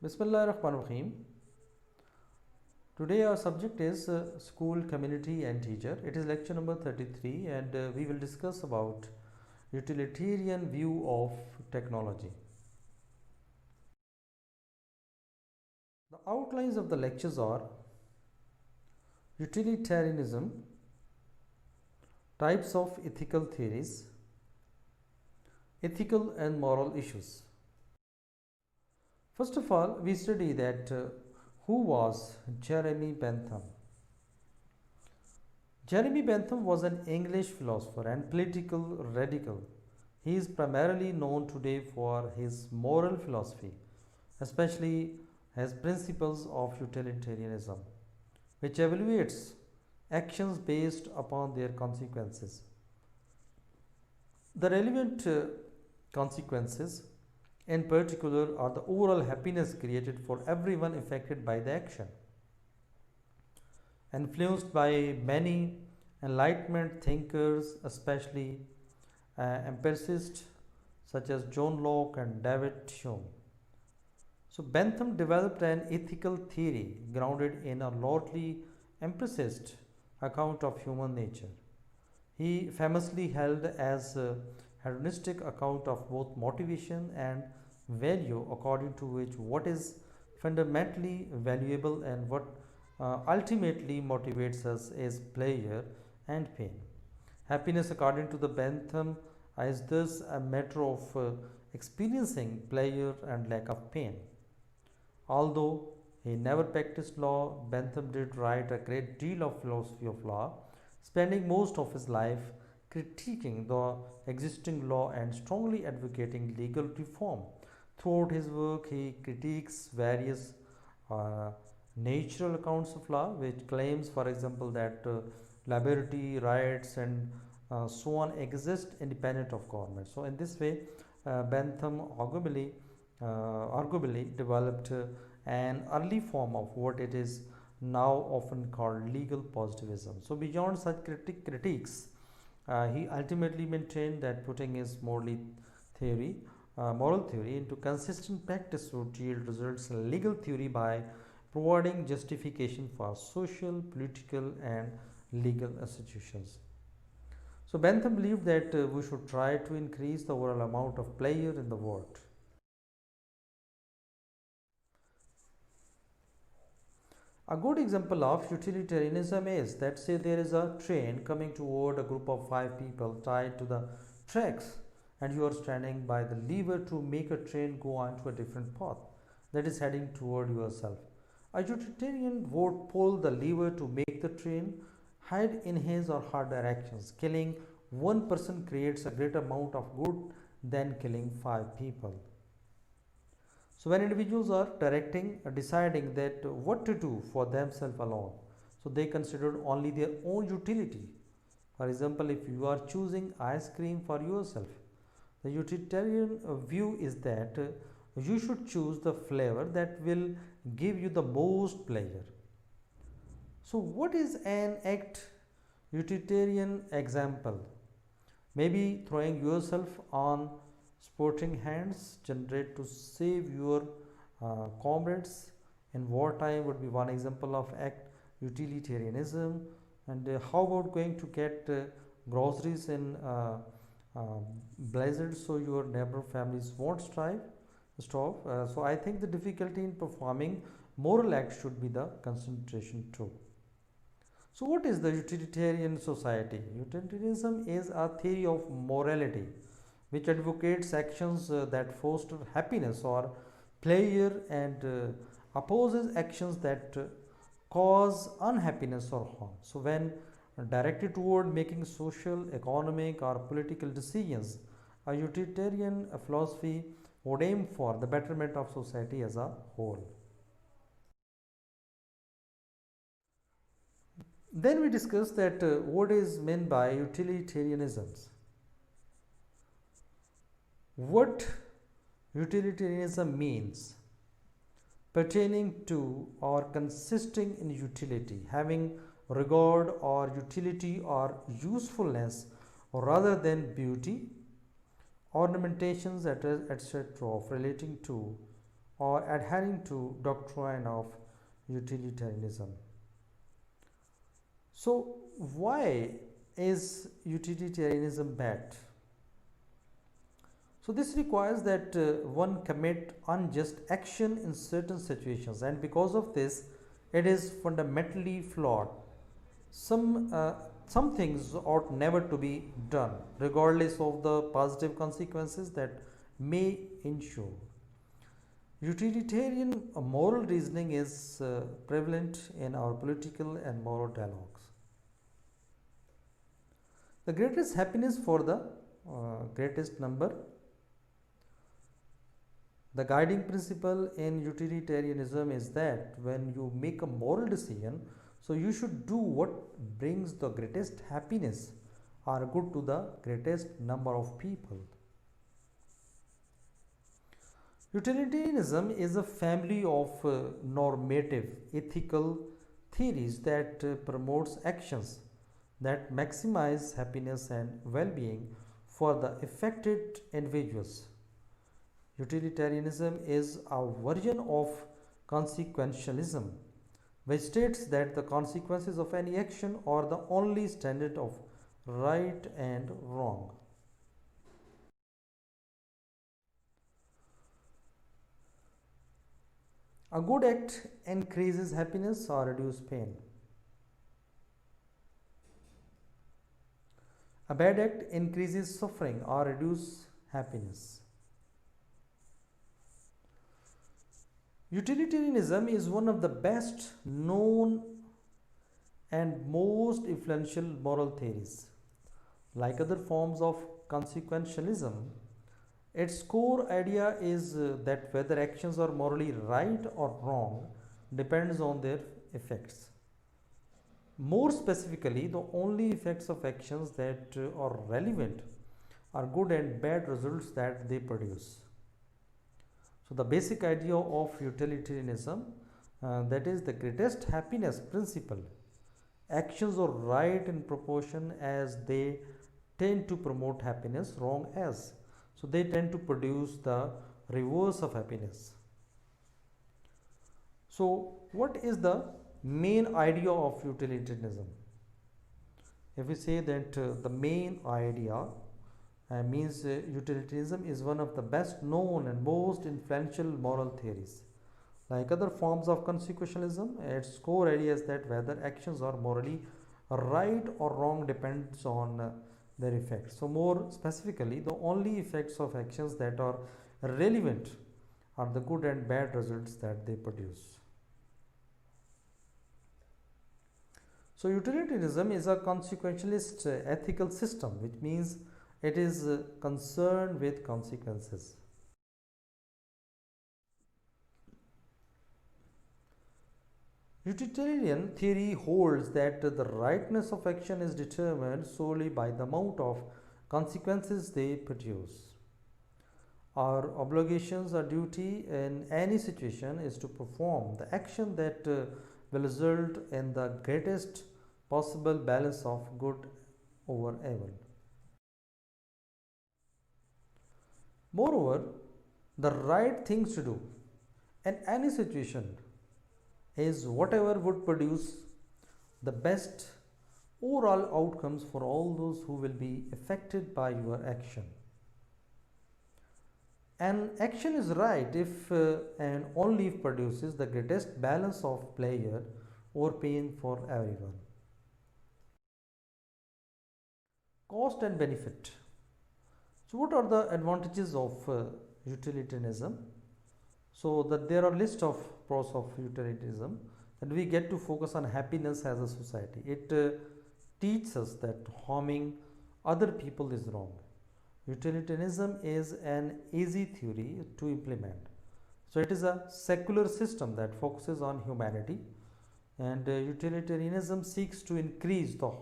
Bismillahirrahmanirrahim. Today our subject is school, community and teacher. It is lecture number 33 and we will discuss about utilitarian view of technology. The outlines of the lectures are utilitarianism, types of ethical theories, ethical and moral issues. First of all, we study that who was Jeremy Bentham. Jeremy Bentham was an English philosopher and political radical. He is primarily known today for his moral philosophy, especially his principles of utilitarianism, which evaluates actions based upon their consequences. The relevant consequences in particular are the overall happiness created for everyone affected by the action. Influenced by many Enlightenment thinkers, especially empiricists such as John Locke and David Hume. So Bentham developed an ethical theory grounded in a largely empiricist account of human nature. He famously held as a hedonistic account of both motivation and value, according to which what is fundamentally valuable and what ultimately motivates us is pleasure and pain. Happiness, according to the Bentham, is thus a matter of experiencing pleasure and lack of pain. Although he never practiced law, Bentham did write a great deal of philosophy of law, spending most of his life critiquing the existing law and strongly advocating legal reform. Throughout his work, he critiques various natural accounts of law, which claims, for example, that liberty, rights, and so on exist independent of government. So, in this way, Bentham arguably developed an early form of what it is now often called legal positivism. So, beyond such critiques, he ultimately maintained that putting his moral theory into consistent practice would yield results in legal theory by providing justification for social, political, and legal institutions. So Bentham believed that we should try to increase the overall amount of pleasure in the world. A good example of utilitarianism is that, say, there is a train coming toward a group of 5 people tied to the tracks, and you are standing by the lever to make a train go on to a different path that is heading toward yourself. A utilitarian would pull the lever to make the train head in his or her directions. Killing one person creates a greater amount of good than killing 5 people. So when individuals are deciding that what to do for themselves alone, so they consider only their own utility. For example, if you are choosing ice cream for yourself, the utilitarian view is that you should choose the flavor that will give you the most pleasure. So what is an utilitarian example? Maybe throwing yourself on sporting hands generate to save your comrades in wartime would be one example of utilitarianism. And how about going to get groceries in blizzard so your neighbor families won't stop? So I think the difficulty in performing moral acts should be the concentration too. So what is the utilitarian society? Utilitarianism is a theory of morality which advocates actions that foster happiness or pleasure and opposes actions that cause unhappiness or harm. So when directed toward making social, economic or political decisions, a utilitarian philosophy would aim for the betterment of society as a whole. Then we discuss that what is meant by utilitarianism. What utilitarianism means: pertaining to or consisting in utility, having regard or utility or usefulness rather than beauty, ornamentations, etc., of relating to or adhering to doctrine of utilitarianism. So, why is utilitarianism bad? So, this requires that one commit unjust action in certain situations, and because of this, it is fundamentally flawed. Some some things ought never to be done, regardless of the positive consequences that may ensue. Utilitarian moral reasoning is prevalent in our political and moral dialogues. The greatest happiness for the greatest number. The guiding principle in utilitarianism is that when you make a moral decision, so you should do what brings the greatest happiness or good to the greatest number of people. Utilitarianism is a family of normative ethical theories that promotes actions that maximize happiness and well-being for the affected individuals. Utilitarianism is a version of consequentialism, which states that the consequences of any action are the only standard of right and wrong. A good act increases happiness or reduces pain. A bad act increases suffering or reduces happiness. Utilitarianism is one of the best known and most influential moral theories. Like other forms of consequentialism, its core idea is that whether actions are morally right or wrong depends on their effects. More specifically, the only effects of actions that are relevant are good and bad results that they produce. So, the basic idea of utilitarianism, that is the greatest happiness principle. Actions are right in proportion as they tend to promote happiness, wrong as. So, they tend to produce the reverse of happiness. So, what is the main idea of utilitarianism? If we say that the main idea means utilitarianism is one of the best known and most influential moral theories. Like other forms of consequentialism, its core idea is that whether actions are morally right or wrong depends on their effects. So, more specifically, the only effects of actions that are relevant are the good and bad results that they produce. So, utilitarianism is a consequentialist ethical system, which means it is concerned with consequences. Utilitarian theory holds that the rightness of action is determined solely by the amount of consequences they produce. Our obligations or duty in any situation is to perform the action that will result in the greatest possible balance of good over evil. Moreover, the right things to do in any situation is whatever would produce the best overall outcomes for all those who will be affected by your action. An action is right if and only if produces the greatest balance of pleasure or pain for everyone. Cost and benefit. So, what are the advantages of utilitarianism? So, that there are list of pros of utilitarianism, and we get to focus on happiness as a society. It teaches us that harming other people is wrong. Utilitarianism is an easy theory to implement. So, it is a secular system that focuses on humanity, and utilitarianism seeks to increase the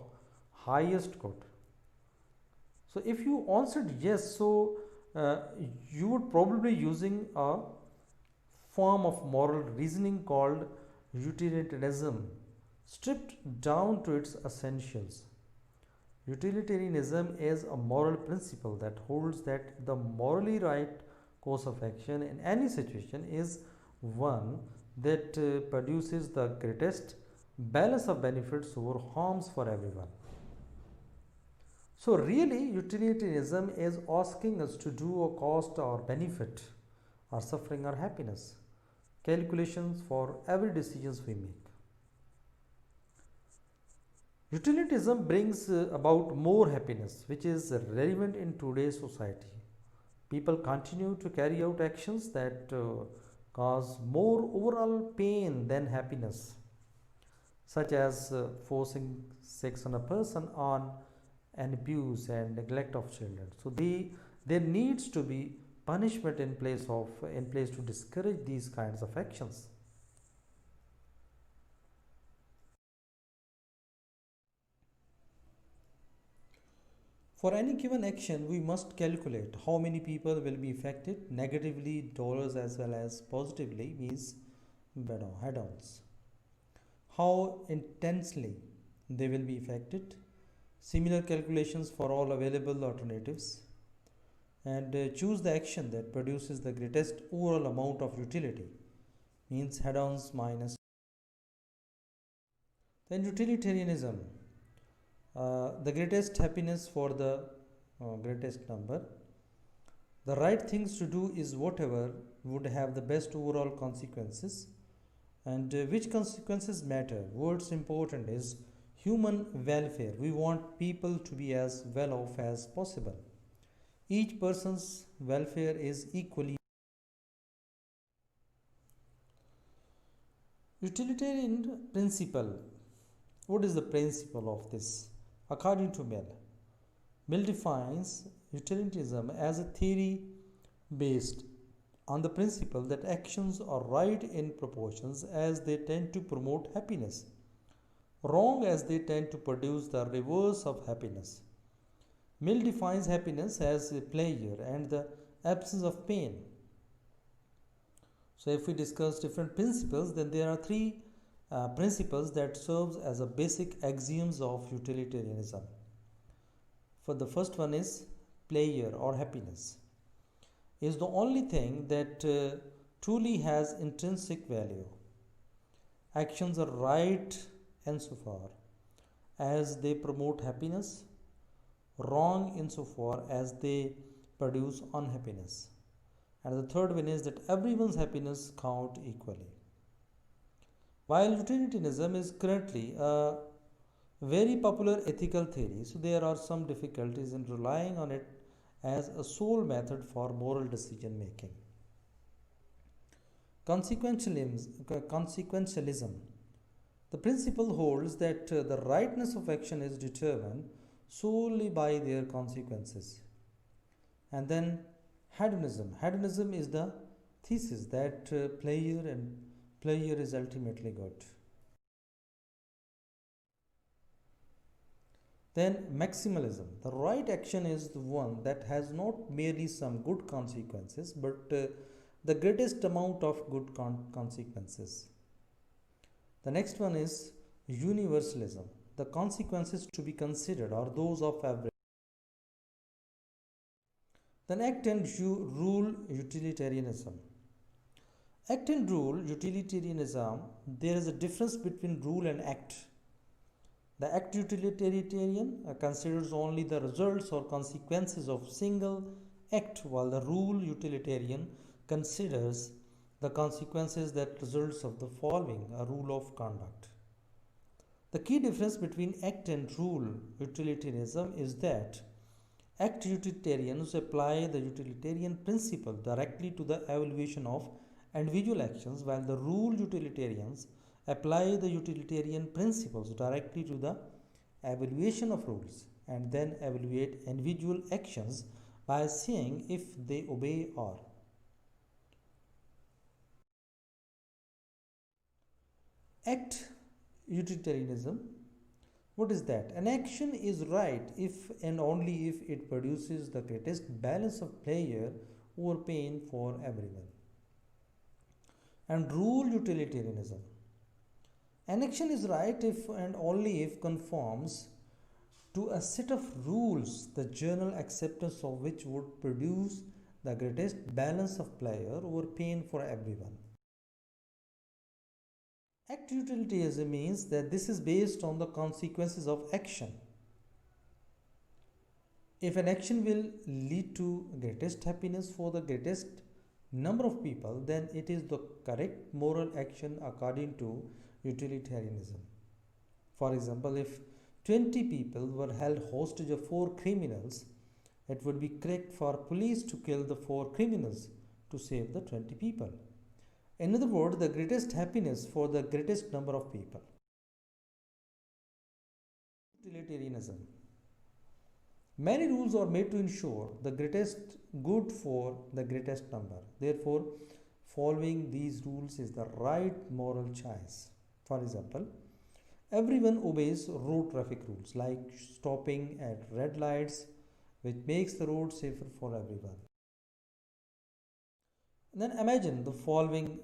highest good. So, if you answered yes, so you would probably using a form of moral reasoning called utilitarianism, stripped down to its essentials. Utilitarianism is a moral principle that holds that the morally right course of action in any situation is one that produces the greatest balance of benefits over harms for everyone. So, really, utilitarianism is asking us to do a cost or benefit, or suffering or happiness calculations for every decisions we make. Utilitarianism brings about more happiness, which is relevant in today's society. People continue to carry out actions that cause more overall pain than happiness, such as forcing sex on a person on and abuse and neglect of children. So there needs to be punishment in place to discourage these kinds of actions. For any given action, we must calculate how many people will be affected negatively, dollars as well as positively, means head-ons. How intensely they will be affected. Similar calculations for all available alternatives, and choose the action that produces the greatest overall amount of utility, means head-ons minus. Then utilitarianism, the greatest happiness for the greatest number. The right things to do is whatever would have the best overall consequences, and which consequences matter. What's important is human welfare. We want people to be as well off as possible. Each person's welfare is equally. Utilitarian principle. What is the principle of this? According to Mill defines utilitarianism as a theory based on the principle that actions are right in proportions as they tend to promote happiness, wrong as they tend to produce the reverse of happiness. Mill defines happiness as a pleasure and the absence of pain. So if we discuss different principles, then there are three principles that serves as a basic axioms of utilitarianism. For the first one is pleasure or happiness is the only thing that truly has intrinsic value. Actions are right insofar as they promote happiness, wrong insofar as they produce unhappiness. And the third one is that everyone's happiness count equally. While utilitarianism is currently a very popular ethical theory, so there are some difficulties in relying on it as a sole method for moral decision making. Consequentialism. The principle holds that the rightness of action is determined solely by their consequences. And then hedonism. Hedonism is the thesis that pleasure is ultimately good. Then maximalism. The right action is the one that has not merely some good consequences but the greatest amount of good consequences. The next one is universalism. The consequences to be considered are those of average. Then act and rule utilitarianism. Act and rule utilitarianism, there is a difference between rule and act. The act utilitarian considers only the results or consequences of single act, while the rule utilitarian considers the consequences that results of the following a rule of conduct. The key difference between act and rule utilitarianism is that act utilitarians apply the utilitarian principle directly to the evaluation of individual actions, while the rule utilitarians apply the utilitarian principles directly to the evaluation of rules and then evaluate individual actions by seeing if they obey or. Act utilitarianism. What is that? An action is right if and only if it produces the greatest balance of pleasure over pain for everyone. And rule utilitarianism. An action is right if and only if conforms to a set of rules, the general acceptance of which would produce the greatest balance of pleasure over pain for everyone. Act utilitarianism means that this is based on the consequences of action. If an action will lead to greatest happiness for the greatest number of people, then it is the correct moral action according to utilitarianism. For example, if 20 people were held hostage of 4 criminals, it would be correct for police to kill the 4 criminals to save the 20 people. In other words, the greatest happiness for the greatest number of people. Utilitarianism. Many rules are made to ensure the greatest good for the greatest number. Therefore, following these rules is the right moral choice. For example, everyone obeys road traffic rules like stopping at red lights, which makes the road safer for everyone. And then imagine the following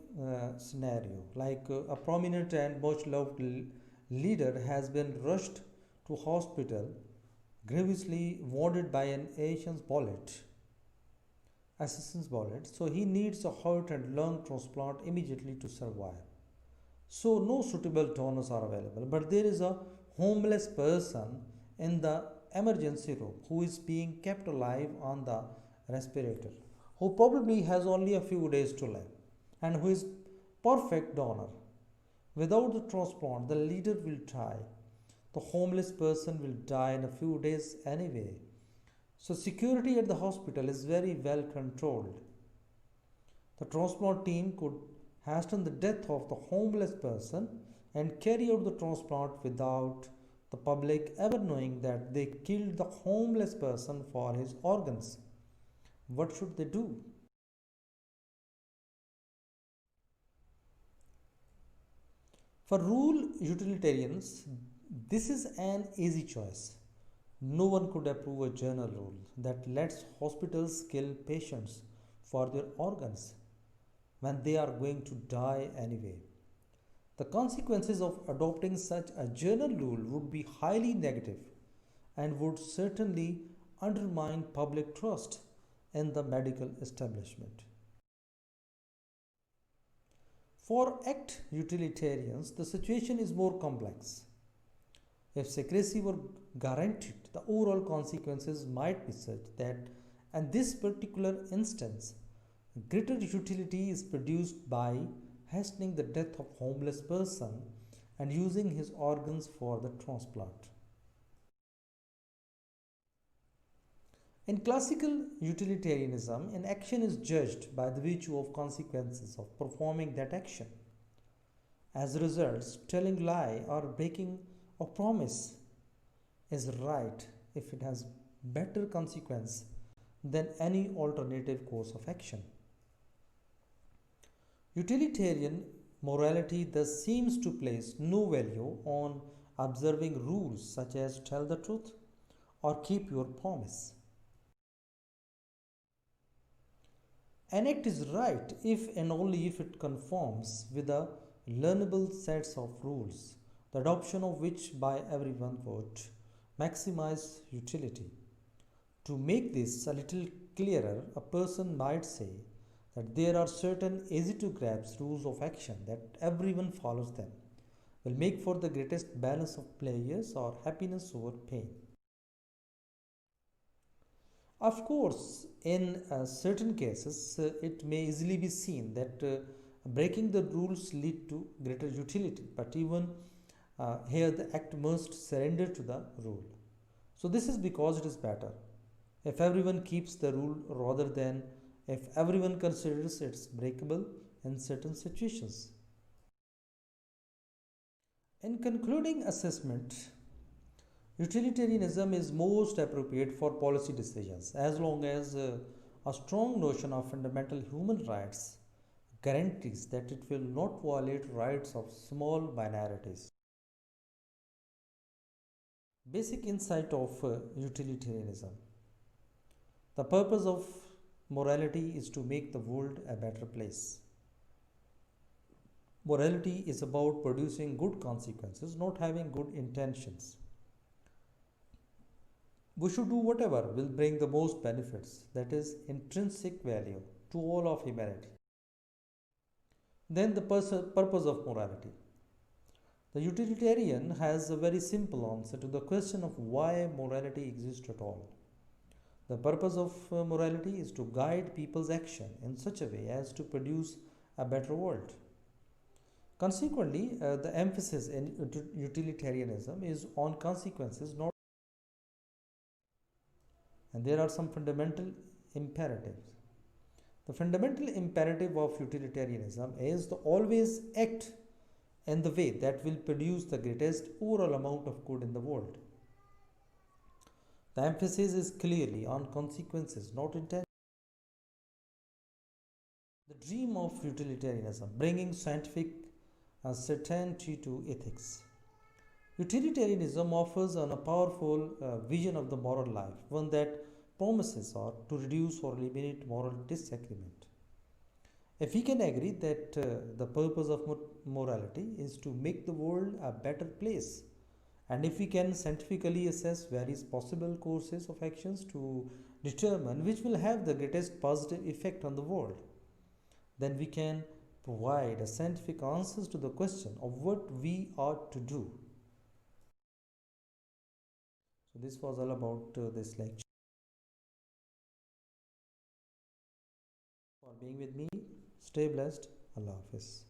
scenario like a prominent and much loved leader has been rushed to hospital grievously wounded by an assassin's bullet, so he needs a heart and lung transplant immediately to survive. So no suitable donors are available, but there is a homeless person in the emergency room who is being kept alive on the respirator, who probably has only a few days to live, and who is perfect donor. Without the transplant, the leader will die. The homeless person will die in a few days anyway. So security at the hospital is very well controlled. The transplant team could hasten the death of the homeless person and carry out the transplant without the public ever knowing that they killed the homeless person for his organs. What should they do? For rule utilitarians, this is an easy choice. No one could approve a general rule that lets hospitals kill patients for their organs when they are going to die anyway. The consequences of adopting such a general rule would be highly negative and would certainly undermine public trust in the medical establishment. For act utilitarians, the situation is more complex. If secrecy were guaranteed, the overall consequences might be such that, in this particular instance, greater utility is produced by hastening the death of homeless person and using his organs for the transplant. In classical utilitarianism, an action is judged by the virtue of consequences of performing that action. As a result, telling lie or breaking a promise is right if it has better consequence than any alternative course of action. Utilitarian morality thus seems to place no value on observing rules such as tell the truth or keep your promise. An act is right if and only if it conforms with the learnable sets of rules, the adoption of which by everyone would maximize utility. To make this a little clearer, a person might say that there are certain easy to grasp rules of action that everyone follows them will make for the greatest balance of pleasures or happiness over pain. Of course, in certain cases, it may easily be seen that breaking the rules lead to greater utility, but even here the act must surrender to the rule. So this is because it is better if everyone keeps the rule rather than if everyone considers it's breakable in certain situations. In concluding assessment, utilitarianism is most appropriate for policy decisions as long as a strong notion of fundamental human rights guarantees that it will not violate rights of small minorities. Basic insight of utilitarianism. The purpose of morality is to make the world a better place. Morality is about producing good consequences, not having good intentions. We should do whatever will bring the most benefits, that is, intrinsic value to all of humanity. Then, the purpose of morality. The utilitarian has a very simple answer to the question of why morality exists at all. The purpose of morality is to guide people's action in such a way as to produce a better world. Consequently, the emphasis in utilitarianism is on consequences, not. And there are some fundamental imperatives. The fundamental imperative of utilitarianism is to always act in the way that will produce the greatest overall amount of good in the world. The emphasis is clearly on consequences, not intention. The dream of utilitarianism, bringing scientific certainty to ethics. Utilitarianism offers a powerful vision of the moral life, one that promises or to reduce or eliminate moral disagreement. If we can agree that the purpose of morality is to make the world a better place, and if we can scientifically assess various possible courses of actions to determine which will have the greatest positive effect on the world, then we can provide a scientific answers to the question of what we ought to do. So this was all about this lecture. For being with me, stay blessed. Allah Hafiz.